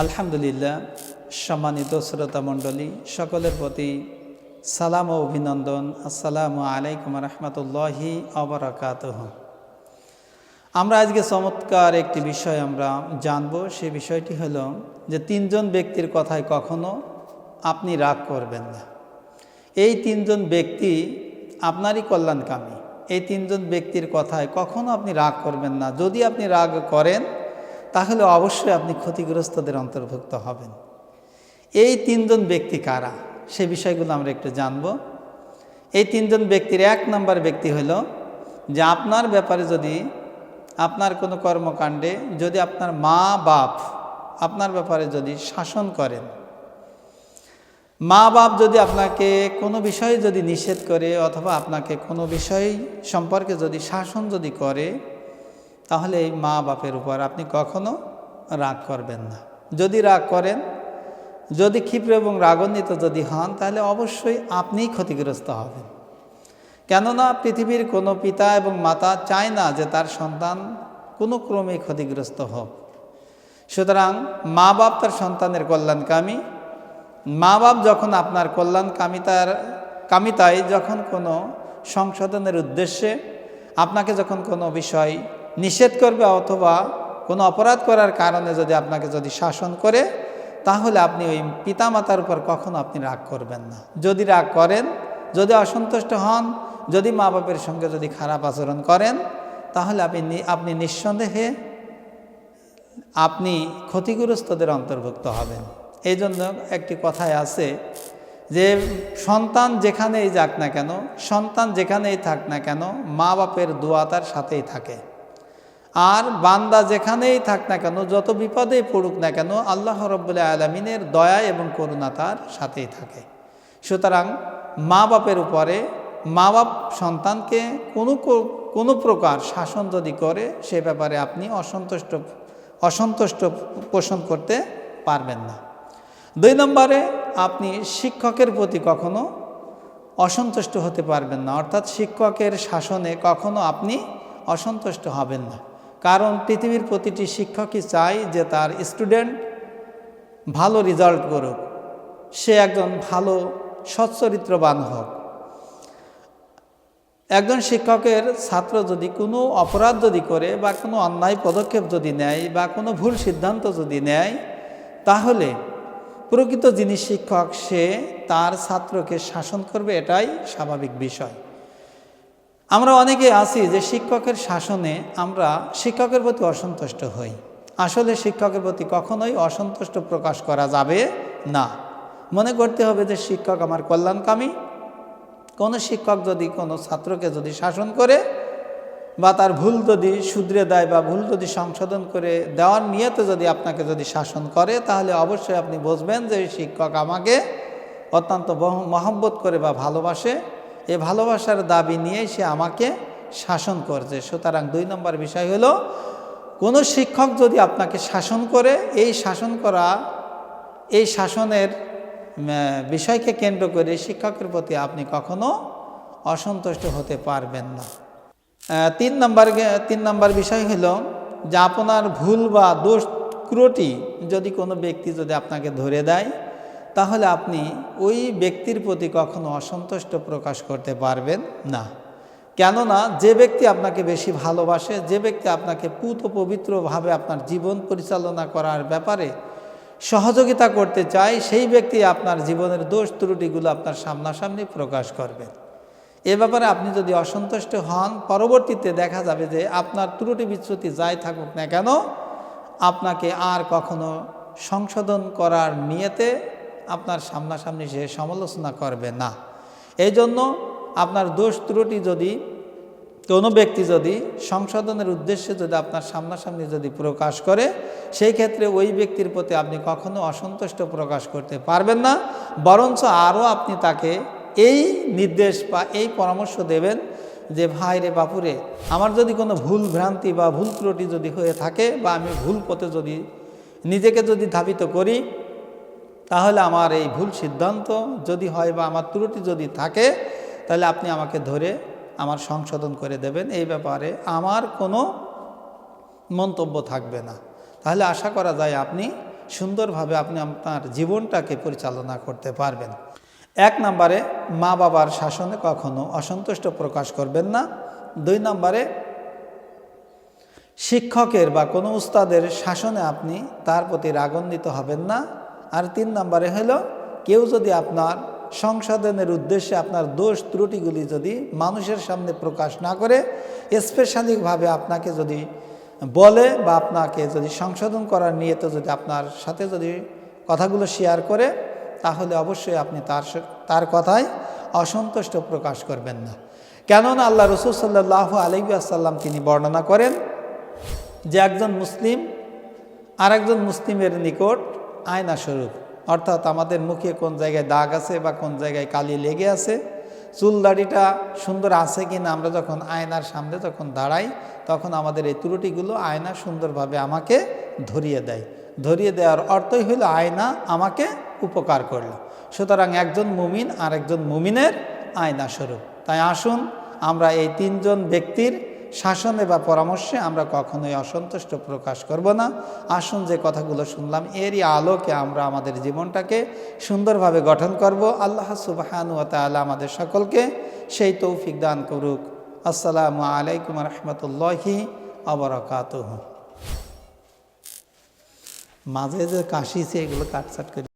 আলহামদুলিল্লাহ, সম্মানিত শ্রোতা মণ্ডলী সকলের প্রতি সালাম ও অভিনন্দন। আসসালামু আলাইকুম রহমতুল্লাহি ওয়া আমরা আজকে চমৎকার একটি বিষয় আমরা জানব। সেই বিষয়টি হলো যে তিনজন ব্যক্তির কথায় কখনো আপনি রাগ করবেন না। এই তিনজন ব্যক্তি আপনারই কল্যাণকামী। এই তিনজন ব্যক্তির কথায় কখনো আপনি রাগ করবেন না। যদি আপনি রাগ করেন তাহলে অবশ্যই আপনি ক্ষতিগ্রস্তদের অন্তর্ভুক্ত হবেন। এই তিনজন ব্যক্তি কারা, সে বিষয়গুলো আমরা একটু জানব। এই তিনজন ব্যক্তির এক নম্বর ব্যক্তি হলো যে আপনার ব্যাপারে যদি আপনার কোনো কর্মকাণ্ডে যদি আপনার মা বাপ আপনার ব্যাপারে যদি শাসন করেন, মা বাপ যদি আপনাকে কোনো বিষয়ে যদি নিষেধ করে অথবা আপনাকে কোনো বিষয় সম্পর্কে যদি শাসন যদি করে, তাহলে এই মা বাপের উপর আপনি কখনো রাগ করবেন না। যদি রাগ করেন, যদি ক্ষিপ্র এবং রাগান্বিত যদি হন, তাহলে অবশ্যই আপনিই ক্ষতিগ্রস্ত হবেন। কেননা পৃথিবীর কোনো পিতা এবং মাতা চায় না যে তার সন্তান কোনো ক্রমে ক্ষতিগ্রস্ত হোক। সুতরাং মা বাপ তার সন্তানের কল্যাণকামী। মা বাপ যখন আপনার কামিতায় যখন কোনো সংশোধনের উদ্দেশ্যে আপনাকে যখন কোনো বিষয় নিষেধ করবে অথবা কোনো অপরাধ করার কারণে যদি আপনাকে যদি শাসন করে, তাহলে আপনি ওই পিতামাতার উপর কখনো আপনি রাগ করবেন না। যদি রাগ করেন, যদি অসন্তুষ্ট হন, যদি মা বাপের সঙ্গে যদি খারাপ আচরণ করেন, তাহলে আপনি নিঃসন্দেহে আপনি ক্ষতিগ্রস্তদের অন্তর্ভুক্ত হবেন। এই জন্য একটি কথায় আছে যে সন্তান যেখানেই যাক না কেন, সন্তান যেখানেই থাক না কেন, মা বাপের দোয়া তার সাথেই থাকে। আর বান্দা যেখানেই থাক না কেন, যত বিপদেই পড়ুক না কেন, আল্লাহ রাব্বুল আলামিনের দয়া এবং করুণা তার সাথেই থাকে। সুতরাং মা বাপের উপরে মা বাপ সন্তানকে কোনো প্রকার শাসন যদি করে, সে ব্যাপারে আপনি অসন্তুষ্ট পোষণ করতে পারবেন না। 2 নম্বরে, আপনি শিক্ষকের প্রতি কখনো অসন্তুষ্ট হতে পারবেন না। অর্থাৎ শিক্ষকের শাসনে কখনো আপনি অসন্তুষ্ট হবেন না। কারণ পৃথিবীর প্রতিটি শিক্ষকই চায় যে তার স্টুডেন্ট ভালো রেজাল্ট করুক, সে একজন ভালো সচ্চরিত্রবান হোক। একজন শিক্ষকের ছাত্র যদি কোনো অপরাধ যদি করে বা কোনো অন্যায় পদক্ষেপ যদি নেয় বা কোনো ভুল সিদ্ধান্ত যদি নেয়, তাহলে প্রকৃত যিনি শিক্ষক সে তার ছাত্রকে শাসন করবে, এটাই স্বাভাবিক বিষয়। আমরা অনেকে আছি যে শিক্ষকের শাসনে আমরা শিক্ষকের প্রতি অসন্তুষ্ট হই। আসলে শিক্ষকের প্রতি কখনোই অসন্তুষ্ট প্রকাশ করা যাবে না। মনে করতে হবে যে শিক্ষক আমার কল্যাণকামী। কোনো শিক্ষক যদি কোনো ছাত্রকে যদি শাসন করে বা তার ভুল যদি শুধরে দেয় বা ভুল যদি সংশোধন করে দেওয়ার নিয়তে যদি আপনাকে যদি শাসন করে, তাহলে অবশ্যই আপনি বুঝবেন যে শিক্ষক আমাকে অত্যন্ত মহব্বত করে বা ভালোবাসে। এই ভালোবাসার দাবি নিয়ে সে আমাকে শাসন করছে। সুতরাং 2 নম্বর বিষয় হলো, কোনো শিক্ষক যদি আপনাকে শাসন করে, এই শাসনের বিষয়কে কেন্দ্র করে শিক্ষকের প্রতি আপনি কখনো অসন্তুষ্ট হতে পারবেন না। 3 নম্বর বিষয় হলো যে আপনার ভুল বা দোষ ত্রুটি যদি কোনো ব্যক্তি যদি আপনাকে ধরে দেয়, তাহলে আপনি ওই ব্যক্তির প্রতি কখনো অসন্তুষ্ট প্রকাশ করতে পারবেন না। কেননা যে ব্যক্তি আপনাকে বেশি ভালোবাসে, যে ব্যক্তি আপনাকে পুত পবিত্রভাবে আপনার জীবন পরিচালনা করার ব্যাপারে সহযোগিতা করতে চায়, সেই ব্যক্তি আপনার জীবনের দোষ ত্রুটিগুলো আপনার সামনাসামনি প্রকাশ করবে। এ ব্যাপারে আপনি যদি অসন্তুষ্ট হন, পরবর্তীতে দেখা যাবে যে আপনার ত্রুটি বিচ্যুতি যাই থাকুক না কেন, আপনাকে আর কখনো সংশোধন করার নিয়তে আপনার সামনাসামনি সে সমালোচনা করবে না। এই জন্য আপনার দোষ ত্রুটি যদি কোনো ব্যক্তি যদি সংশোধনের উদ্দেশ্যে যদি আপনার সামনাসামনি যদি প্রকাশ করে, সেই ক্ষেত্রে ওই ব্যক্তির প্রতি আপনি কখনো অসন্তুষ্ট প্রকাশ করতে পারবেন না। বরঞ্চ আরও আপনি তাকে এই নির্দেশ বা এই পরামর্শ দেবেন যে ভাই রে বাপুরে, আমার যদি কোনো ভুল ভ্রান্তি বা ভুল ত্রুটি যদি হয়ে থাকে বা আমি ভুল পথে যদি নিজেকে যদি ধাবিত করি, তাহলে আমার এই ভুল সিদ্ধান্ত যদি হয় বা আমার ত্রুটি যদি থাকে, তাহলে আপনি আমাকে ধরে আমার সংশোধন করে দেবেন। এই ব্যাপারে আমার কোনো মন্তব্য থাকবে না। তাহলে আশা করা যায় আপনি সুন্দরভাবে আপনি আপনার জীবনটাকে পরিচালনা করতে পারবেন। 1 নম্বরে মা বাবার শাসনে কখনো অসন্তুষ্ট প্রকাশ করবেন না। 2 নম্বরে শিক্ষকের বা কোনো উস্তাদের শাসনে আপনি তার প্রতি রাগান্বিত হবেন না। আর 3 নম্বরে হলো কেউ যদি আপনার সংশোধনের উদ্দেশ্যে আপনার দোষ ত্রুটিগুলি যদি মানুষের সামনে প্রকাশ না করে স্পেশালিভাবে আপনাকে যদি বলে বা আপনাকে যদি সংশোধন করার নিয়তে যদি আপনার সাথে যদি কথাগুলো শেয়ার করে, তাহলে অবশ্যই আপনি তার কথায় অসন্তুষ্ট প্রকাশ করবেন না। কেননা আল্লাহ রাসূল সাল্লাল্লাহু আলাইহি ওয়াসাল্লাম তিনি বর্ণনা করেন যে একজন মুসলিম আরেকজন মুসলিমের নিকট আয়না স্বরূপ, অর্থাৎ আমাদের মুখে কোন জায়গায় দাগ আছে বা কোন জায়গায় কালি লেগে আছে, চুল দাড়িটা সুন্দর আছে কিনা, আমরা যখন আয়নার সামনে যখন দাঁড়াই তখন আমাদের এই ত্রুটিগুলো আয়না সুন্দরভাবে আমাকে ধরিয়ে দেয়। ধরিয়ে দেওয়ার অর্থই হইল আয়না আমাকে উপকার করল। সুতরাং একজন মুমিন আর একজন মুমিনের আয়না স্বরূপ। তাই আসুন আমরা এই 3 জন ব্যক্তির শাসনে বা পরামর্শে আমরা কখনোই অসন্তুষ্ট প্রকাশ করব না। আসুন যে কথাগুলো শুনলাম এরই আলোকে আমরা আমাদের জীবনটাকে সুন্দরভাবে গঠন করব। আল্লাহ সুবহানাহু ওয়া তাআলা আমাদের সকলকে সেই তৌফিক দান করুক। আসসালামু আলাইকুম ওয়া রাহমাতুল্লাহি ওয়া বারাকাতুহু। মাঝে যে কাশিছে এগুলো কাটছাট করে